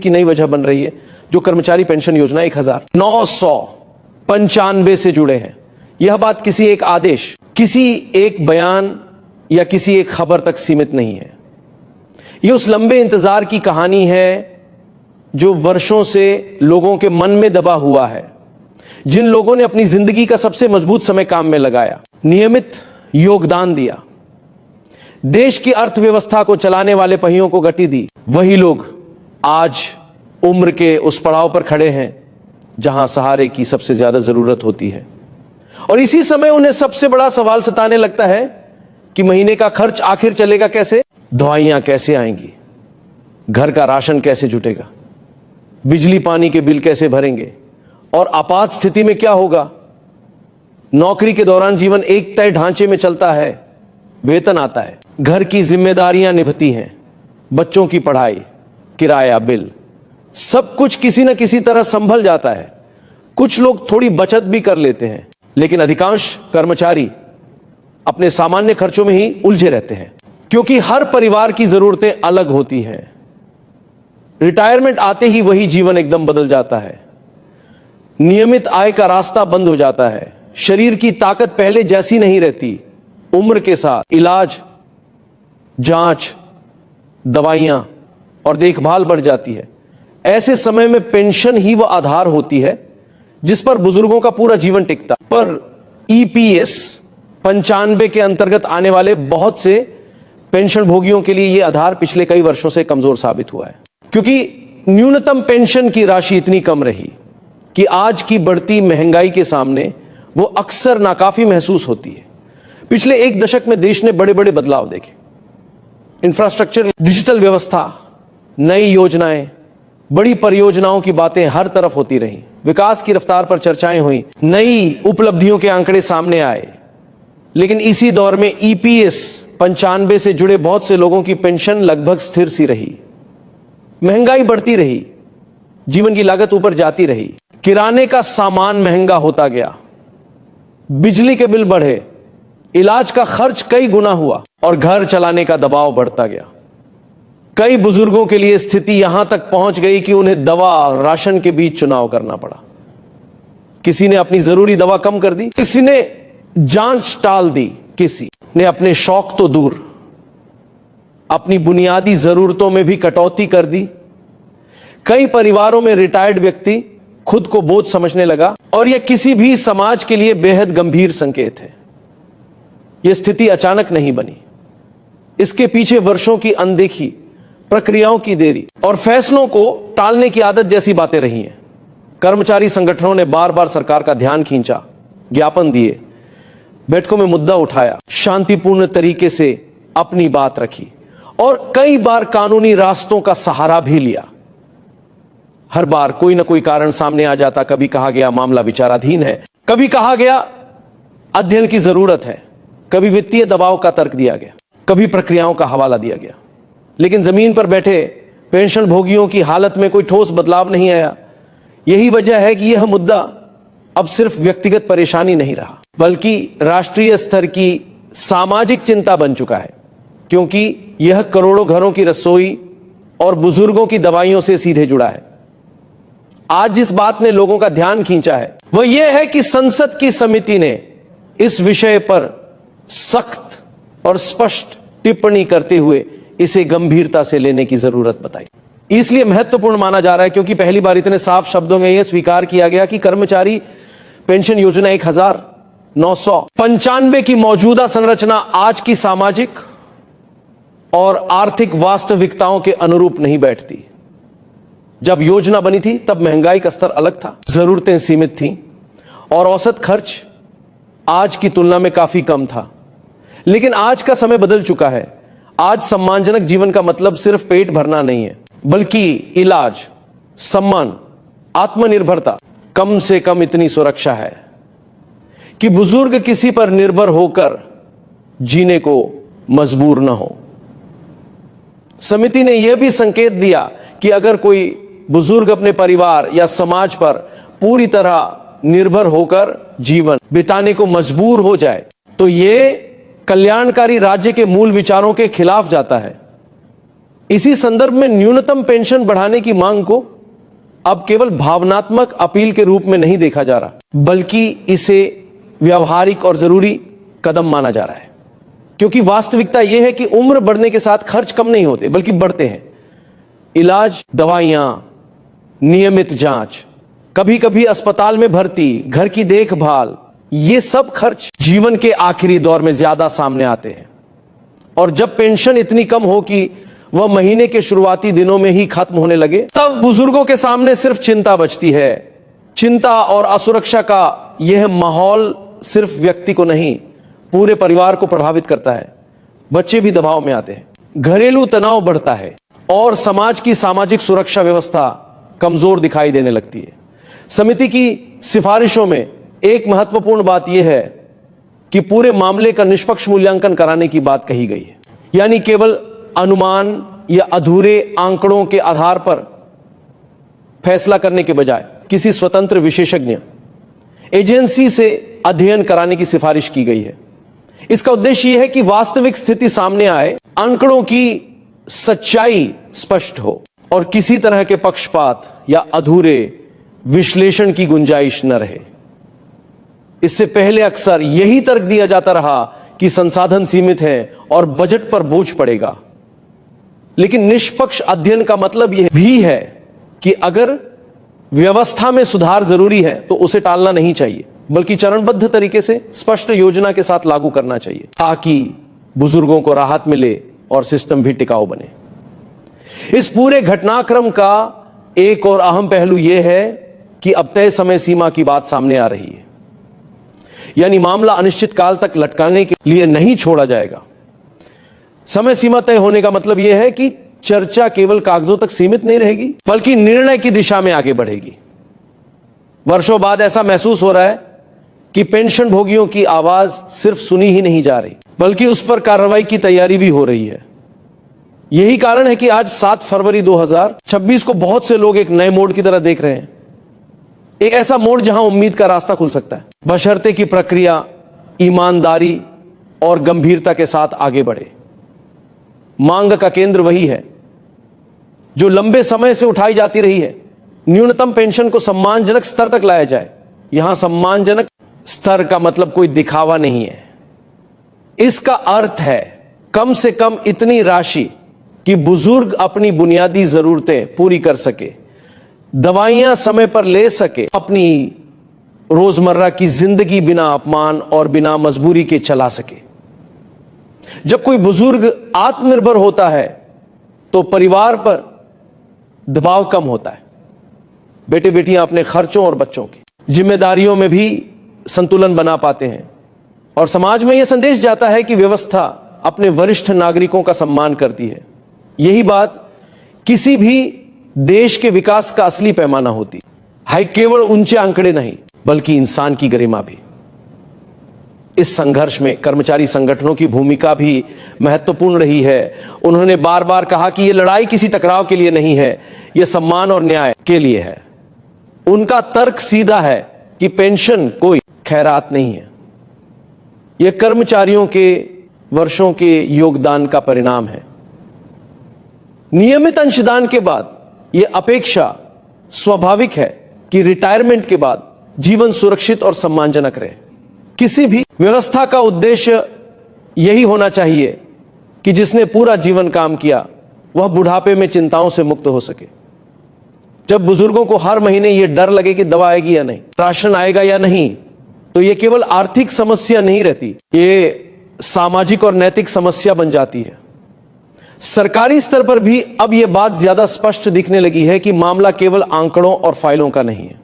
की नई वजह बन रही है, जो कर्मचारी पेंशन योजना 1995 से जुड़े हैं। यह बात किसी एक आदेश, किसी एक बयान या किसी एक खबर तक सीमित नहीं है। यह उस लंबे इंतजार की कहानी है जो वर्षों से लोगों के मन में दबा हुआ है, जिन लोगों ने अपनी जिंदगी का सबसे मजबूत समय काम में लगाया, नियमित योगदान दिया, देश की अर्थव्यवस्था को चलाने वाले पहियों को गति दी, वही लोग आज उम्र के उस पड़ाव पर खड़े हैं जहां सहारे की सबसे ज्यादा जरूरत होती है। और इसी समय उन्हें सबसे बड़ा सवाल सताने लगता है कि महीने का खर्च आखिर चलेगा कैसे, दवाइयां कैसे आएंगी, घर का राशन कैसे जुटेगा, बिजली पानी के बिल कैसे भरेंगे, और आपात स्थिति में क्या होगा। नौकरी के दौरान जीवन एक तय ढांचे में चलता है, वेतन आता है, घर की जिम्मेदारियां निभती हैं, बच्चों की पढ़ाई, किराया, बिल, सब कुछ किसी न किसी तरह संभल जाता है। कुछ लोग थोड़ी बचत भी कर लेते हैं, लेकिन अधिकांश कर्मचारी अपने सामान्य खर्चों में ही उलझे रहते हैं, क्योंकि हर परिवार की जरूरतें अलग होती हैं। रिटायरमेंट आते ही वही जीवन एकदम बदल जाता है, नियमित आय का रास्ता बंद हो जाता है, शरीर की ताकत पहले जैसी नहीं रहती, उम्र के साथ इलाज, जांच, दवाइयां और देखभाल बढ़ जाती है। ऐसे समय में पेंशन ही वह आधार होती है जिस पर बुजुर्गों का पूरा जीवन टिकता। पर ईपीएस 95 के अंतर्गत आने वाले बहुत से पेंशन भोगियों के लिए यह आधार पिछले कई वर्षों से कमजोर साबित हुआ है, क्योंकि न्यूनतम पेंशन की राशि इतनी कम रही कि आज की बढ़ती महंगाई के सामने वो अक्सर नाकाफी महसूस होती है। पिछले एक दशक में देश ने बड़े बड़े बदलाव देखे, इंफ्रास्ट्रक्चर, डिजिटल व्यवस्था, नई योजनाएं, बड़ी परियोजनाओं की बातें हर तरफ होती रहीं, विकास की रफ्तार पर चर्चाएं हुई, नई उपलब्धियों के आंकड़े सामने आए। लेकिन इसी दौर में ईपीएस 95 से जुड़े बहुत से लोगों की पेंशन लगभग स्थिर सी रही। महंगाई बढ़ती रही, जीवन की लागत ऊपर जाती रही, किराने का सामान महंगा होता गया, बिजली के बिल बढ़े, इलाज का खर्च कई गुना हुआ और घर चलाने का दबाव बढ़ता गया। कई बुजुर्गों के लिए स्थिति यहां तक पहुंच गई कि उन्हें दवा और राशन के बीच चुनाव करना पड़ा। किसी ने अपनी जरूरी दवा कम कर दी, किसी ने जांच टाल दी, किसी ने अपने शौक तो दूर अपनी बुनियादी जरूरतों में भी कटौती कर दी। कई परिवारों में रिटायर्ड व्यक्ति खुद को बोझ समझने लगा और यह किसी भी समाज के लिए बेहद गंभीर संकेत है। यह स्थिति अचानक नहीं बनी, इसके पीछे वर्षों की अनदेखी, प्रक्रियाओं की देरी और फैसलों को टालने की आदत जैसी बातें रही हैं। कर्मचारी संगठनों ने बार बार सरकार का ध्यान खींचा, ज्ञापन दिए, बैठकों में मुद्दा उठाया, शांतिपूर्ण तरीके से अपनी बात रखी और कई बार कानूनी रास्तों का सहारा भी लिया। हर बार कोई ना कोई कारण सामने आ जाता। कभी कहा गया मामला विचाराधीन है, कभी कहा गया अध्ययन की जरूरत है, कभी वित्तीय दबाव का तर्क दिया गया, कभी प्रक्रियाओं का हवाला दिया गया। लेकिन जमीन पर बैठे पेंशन भोगियों की हालत में कोई ठोस बदलाव नहीं आया। यही वजह है कि यह मुद्दा अब सिर्फ व्यक्तिगत परेशानी नहीं रहा, बल्कि राष्ट्रीय स्तर की सामाजिक चिंता बन चुका है, क्योंकि यह करोड़ों घरों की रसोई और बुजुर्गों की दवाइयों से सीधे जुड़ा है। आज जिस बात ने लोगों का ध्यान खींचा है वह यह है कि संसद की समिति ने इस विषय पर सख्त और स्पष्ट टिप्पणी करते हुए इसे गंभीरता से लेने की जरूरत बताई। इसलिए महत्वपूर्ण माना जा रहा है क्योंकि पहली बार इतने साफ शब्दों में यह स्वीकार किया गया कि कर्मचारी पेंशन योजना 1995 की मौजूदा संरचना आज की सामाजिक और आर्थिक वास्तविकताओं के अनुरूप नहीं बैठती। जब योजना बनी थी तब महंगाई का स्तर अलग था, जरूरतें सीमित थीं और औसत खर्च आज की तुलना में काफी कम था। लेकिन आज का समय बदल चुका है। आज सम्मानजनक जीवन का मतलब सिर्फ पेट भरना नहीं है, बल्कि इलाज, सम्मान, आत्मनिर्भरता, कम से कम इतनी सुरक्षा है कि बुजुर्ग किसी पर निर्भर होकर जीने को मजबूर न हो। समिति ने यह भी संकेत दिया कि अगर कोई बुजुर्ग अपने परिवार या समाज पर पूरी तरह निर्भर होकर जीवन बिताने को मजबूर हो जाए तो यह कल्याणकारी राज्य के मूल विचारों के खिलाफ जाता है। इसी संदर्भ में न्यूनतम पेंशन बढ़ाने की मांग को अब केवल भावनात्मक अपील के रूप में नहीं देखा जा रहा, बल्कि इसे व्यावहारिक और जरूरी कदम माना जा रहा है। क्योंकि वास्तविकता यह है कि उम्र बढ़ने के साथ खर्च कम नहीं होते बल्कि बढ़ते हैं। इलाज, दवाइयां, नियमित जांच, कभी कभी अस्पताल में भर्ती, घर की देखभाल, ये सब खर्च जीवन के आखिरी दौर में ज्यादा सामने आते हैं। और जब पेंशन इतनी कम हो कि वह महीने के शुरुआती दिनों में ही खत्म होने लगे, तब बुजुर्गों के सामने सिर्फ चिंता बचती है। चिंता और असुरक्षा का यह माहौल सिर्फ व्यक्ति को नहीं, पूरे परिवार को प्रभावित करता है। बच्चे भी दबाव में आते हैं, घरेलू तनाव बढ़ता है और समाज की सामाजिक सुरक्षा व्यवस्था कमजोर दिखाई देने लगती है। समिति की सिफारिशों में एक महत्वपूर्ण बात यह है कि पूरे मामले का निष्पक्ष मूल्यांकन कराने की बात कही गई है। यानी केवल अनुमान या अधूरे आंकड़ों के आधार पर फैसला करने के बजाय किसी स्वतंत्र विशेषज्ञ एजेंसी से अध्ययन कराने की सिफारिश की गई है। इसका उद्देश्य यह है कि वास्तविक स्थिति सामने आए, आंकड़ों की सच्चाई स्पष्ट हो और किसी तरह के पक्षपात या अधूरे विश्लेषण की गुंजाइश न रहे। इससे पहले अक्सर यही तर्क दिया जाता रहा कि संसाधन सीमित हैं और बजट पर बोझ पड़ेगा। लेकिन निष्पक्ष अध्ययन का मतलब यह भी है कि अगर व्यवस्था में सुधार जरूरी है तो उसे टालना नहीं चाहिए, बल्कि चरणबद्ध तरीके से स्पष्ट योजना के साथ लागू करना चाहिए, ताकि बुजुर्गों को राहत मिले और सिस्टम भी टिकाऊ बने। इस पूरे घटनाक्रम का एक और अहम पहलू यह है कि अब तय समय सीमा की बात सामने आ रही है। यानी मामला अनिश्चित काल तक लटकाने के लिए नहीं छोड़ा जाएगा। समय सीमा तय होने का मतलब यह है कि चर्चा केवल कागजों तक सीमित नहीं रहेगी, बल्कि निर्णय की दिशा में आगे बढ़ेगी। वर्षों बाद ऐसा महसूस हो रहा है कि पेंशन भोगियों की आवाज सिर्फ सुनी ही नहीं जा रही, बल्कि उस पर कार्रवाई की तैयारी भी हो रही है। यही कारण है कि आज 7 फरवरी 2026 को बहुत से लोग एक नए मोड़ की तरह देख रहे हैं। एक ऐसा मोड़ जहां उम्मीद का रास्ता खुल सकता है, बशर्ते की प्रक्रिया ईमानदारी और गंभीरता के साथ आगे बढ़े। मांग का केंद्र वही है जो लंबे समय से उठाई जाती रही है। न्यूनतम पेंशन को सम्मानजनक स्तर तक लाया जाए। यहां सम्मानजनक स्तर का मतलब कोई दिखावा नहीं है। इसका अर्थ है कम से कम इतनी राशि कि बुजुर्ग अपनी बुनियादी जरूरतें पूरी कर सके, दवाइयां समय पर ले सके, अपनी रोजमर्रा की जिंदगी बिना अपमान और बिना मजबूरी के चला सके। जब कोई बुजुर्ग आत्मनिर्भर होता है तो परिवार पर दबाव कम होता है। बेटे बेटियां अपने खर्चों और बच्चों की जिम्मेदारियों में भी संतुलन बना पाते हैं और समाज में यह संदेश जाता है कि व्यवस्था अपने वरिष्ठ नागरिकों का सम्मान करती है। यही बात किसी भी देश के विकास का असली पैमाना होती है। केवल ऊंचे आंकड़े नहीं, बल्कि इंसान की गरिमा भी। इस संघर्ष में कर्मचारी संगठनों की भूमिका भी महत्वपूर्ण रही है। उन्होंने बार बार कहा कि यह लड़ाई किसी टकराव के लिए नहीं है, यह सम्मान और न्याय के लिए है। उनका तर्क सीधा है कि पेंशन कोई खैरात नहीं है, यह कर्मचारियों के वर्षों के योगदान का परिणाम है। नियमित अंशदान के बाद यह अपेक्षा स्वाभाविक है कि रिटायरमेंट के बाद जीवन सुरक्षित और सम्मानजनक रहे। किसी भी व्यवस्था का उद्देश्य यही होना चाहिए कि जिसने पूरा जीवन काम किया वह बुढ़ापे में चिंताओं से मुक्त हो सके। जब बुजुर्गों को हर महीने यह डर लगे कि दवा आएगी या नहीं, राशन आएगा या नहीं, तो यह केवल आर्थिक समस्या नहीं रहती, ये सामाजिक और नैतिक समस्या बन जाती है। सरकारी स्तर पर भी अब यह बात ज्यादा स्पष्ट दिखने लगी है कि मामला केवल आंकड़ों और फाइलों का नहीं है,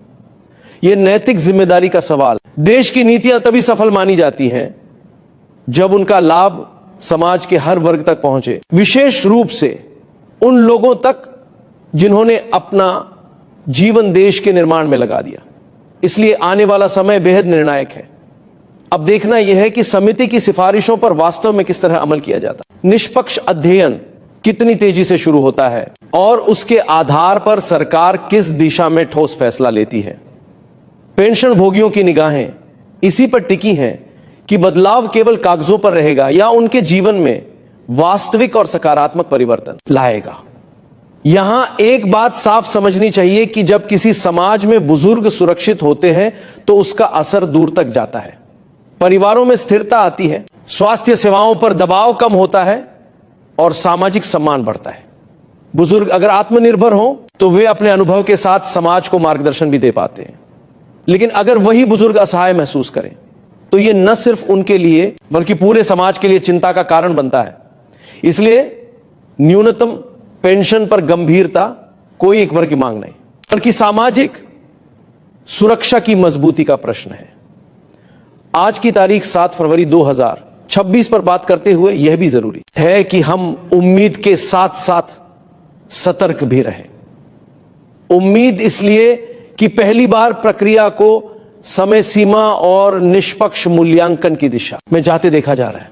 यह नैतिक जिम्मेदारी का सवाल। देश की नीतियां तभी सफल मानी जाती हैं जब उनका लाभ समाज के हर वर्ग तक पहुंचे, विशेष रूप से उन लोगों तक जिन्होंने अपना जीवन देश के निर्माण में लगा दिया। इसलिए आने वाला समय बेहद निर्णायक है। अब देखना यह है कि समिति की सिफारिशों पर वास्तव में किस तरह अमल किया जाता है। निष्पक्ष अध्ययन कितनी तेजी से शुरू होता है और उसके आधार पर सरकार किस दिशा में ठोस फैसला लेती है। पेंशन भोगियों की निगाहें इसी पर टिकी हैं कि बदलाव केवल कागजों पर रहेगा या उनके जीवन में वास्तविक और सकारात्मक परिवर्तन लाएगा। यहां एक बात साफ समझनी चाहिए कि जब किसी समाज में बुजुर्ग सुरक्षित होते हैं तो उसका असर दूर तक जाता है, परिवारों में स्थिरता आती है, स्वास्थ्य सेवाओं पर दबाव कम होता है और सामाजिक सम्मान बढ़ता है। बुजुर्ग अगर आत्मनिर्भर हो तो वे अपने अनुभव के साथ समाज को मार्गदर्शन भी दे पाते हैं। लेकिन अगर वही बुजुर्ग असहाय महसूस करें तो यह न सिर्फ उनके लिए बल्कि पूरे समाज के लिए चिंता का कारण बनता है। इसलिए न्यूनतम पेंशन पर गंभीरता कोई एक वर्ग की मांग नहीं, बल्कि सामाजिक सुरक्षा की मजबूती का प्रश्न है। आज की तारीख 7 फरवरी 2026 पर बात करते हुए यह भी जरूरी है कि हम उम्मीद के साथ साथ सतर्क भी रहें। उम्मीद इसलिए कि पहली बार प्रक्रिया को समय सीमा और निष्पक्ष मूल्यांकन की दिशा में जाते देखा जा रहा है,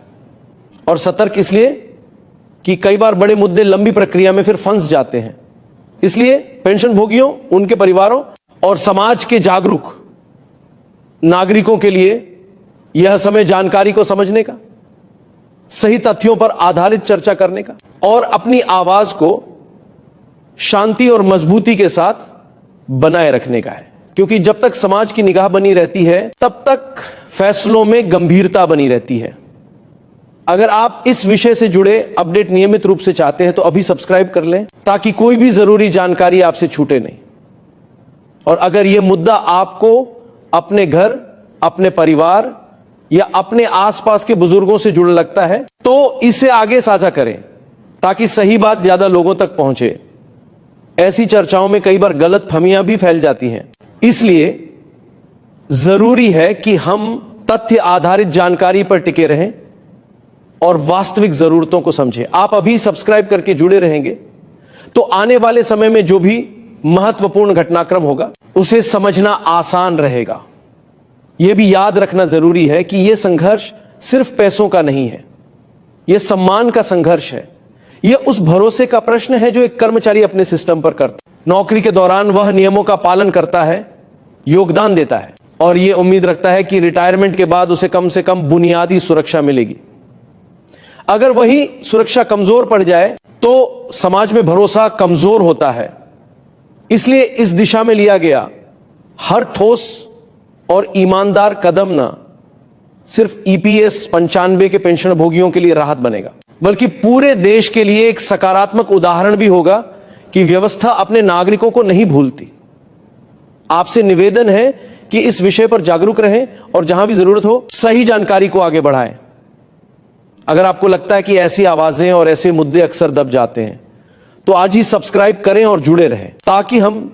और सतर्क इसलिए कि कई बार बड़े मुद्दे लंबी प्रक्रिया में फिर फंस जाते हैं। इसलिए पेंशन भोगियों, उनके परिवारों और समाज के जागरूक नागरिकों के लिए यह समय जानकारी को समझने का, सही तथ्यों पर आधारित चर्चा करने का और अपनी आवाज को शांति और मजबूती के साथ बनाए रखने का है। क्योंकि जब तक समाज की निगाह बनी रहती है तब तक फैसलों में गंभीरता बनी रहती है। अगर आप इस विषय से जुड़े अपडेट नियमित रूप से चाहते हैं तो अभी सब्सक्राइब कर लें ताकि कोई भी जरूरी जानकारी आपसे छूटे नहीं। और अगर यह मुद्दा आपको अपने घर, अपने परिवार या अपने आसपास के बुजुर्गों से जुड़ लगता है तो इसे आगे साझा करें ताकि सही बात ज्यादा लोगों तक पहुंचे। ऐसी चर्चाओं में कई बार गलतफहमियां भी फैल जाती हैं। इसलिए जरूरी है कि हम तथ्य आधारित जानकारी पर टिके रहें और वास्तविक जरूरतों को समझें। आप अभी सब्सक्राइब करके जुड़े रहेंगे तो आने वाले समय में जो भी महत्वपूर्ण घटनाक्रम होगा उसे समझना आसान रहेगा। यह भी याद रखना जरूरी है कि यह संघर्ष सिर्फ पैसों का नहीं है, यह सम्मान का संघर्ष है। यह उस भरोसे का प्रश्न है जो एक कर्मचारी अपने सिस्टम पर करता है। नौकरी के दौरान वह नियमों का पालन करता है, योगदान देता है और यह उम्मीद रखता है कि रिटायरमेंट के बाद उसे कम से कम बुनियादी सुरक्षा मिलेगी। अगर वही सुरक्षा कमजोर पड़ जाए तो समाज में भरोसा कमजोर होता है। इसलिए इस दिशा में लिया गया हर ठोस और ईमानदार कदम न सिर्फ ईपीएस 95 के पेंशन भोगियों के लिए राहत बनेगा, बल्कि पूरे देश के लिए एक सकारात्मक उदाहरण भी होगा कि व्यवस्था अपने नागरिकों को नहीं भूलती। आपसे निवेदन है कि इस विषय पर जागरूक रहें और जहां भी जरूरत हो सही जानकारी को आगे बढ़ाएं। अगर आपको लगता है कि ऐसी आवाजें और ऐसे मुद्दे अक्सर दब जाते हैं तो आज ही सब्सक्राइब करें और जुड़े रहें ताकि हम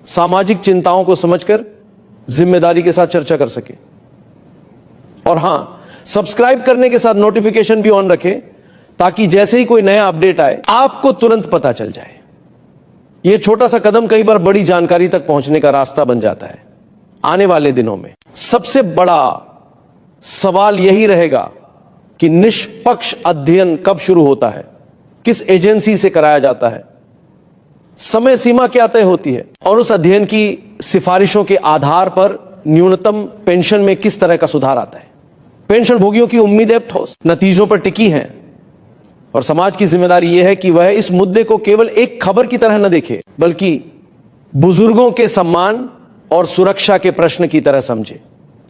सामाजिक चिंताओं को समझकर जिम्मेदारी के साथ चर्चा कर सकें। और हां, सब्सक्राइब करने के साथ नोटिफिकेशन भी ऑन रखें ताकि जैसे ही कोई नया अपडेट आए आपको तुरंत पता चल जाए। यह छोटा सा कदम कई बार बड़ी जानकारी तक पहुंचने का रास्ता बन जाता है। आने वाले दिनों में सबसे बड़ा सवाल यही रहेगा कि निष्पक्ष अध्ययन कब शुरू होता है, किस एजेंसी से कराया जाता है, समय सीमा क्या तय होती है और उस अध्ययन की सिफारिशों के आधार पर न्यूनतम पेंशन में किस तरह का सुधार आता है। पेंशन भोगियों की उम्मीदें ठोस नतीजों पर टिकी हैं और समाज की जिम्मेदारी यह है कि वह इस मुद्दे को केवल एक खबर की तरह न देखे बल्कि बुजुर्गों के सम्मान और सुरक्षा के प्रश्न की तरह समझे।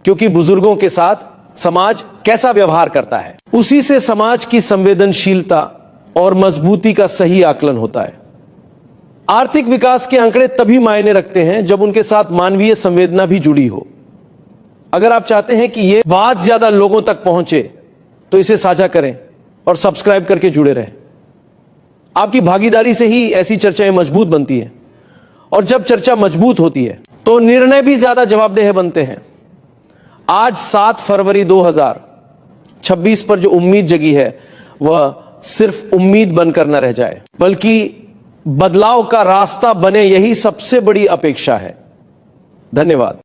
क्योंकि बुजुर्गों के साथ समाज कैसा व्यवहार करता है उसी से समाज की संवेदनशीलता और मजबूती का सही आकलन होता है। आर्थिक विकास के आंकड़े तभी मायने रखते हैं जब उनके साथ मानवीय संवेदना भी जुड़ी हो। अगर आप चाहते हैं कि यह बात ज्यादा लोगों तक पहुंचे तो इसे साझा करें और सब्सक्राइब करके जुड़े रहें। आपकी भागीदारी से ही ऐसी चर्चाएं मजबूत बनती है और जब चर्चा मजबूत होती है तो निर्णय भी ज्यादा जवाबदेह बनते हैं। आज 7 फरवरी 2026 पर जो उम्मीद जगी है वह सिर्फ उम्मीद बनकर न रह जाए बल्कि बदलाव का रास्ता बने, यही सबसे बड़ी अपेक्षा है। धन्यवाद।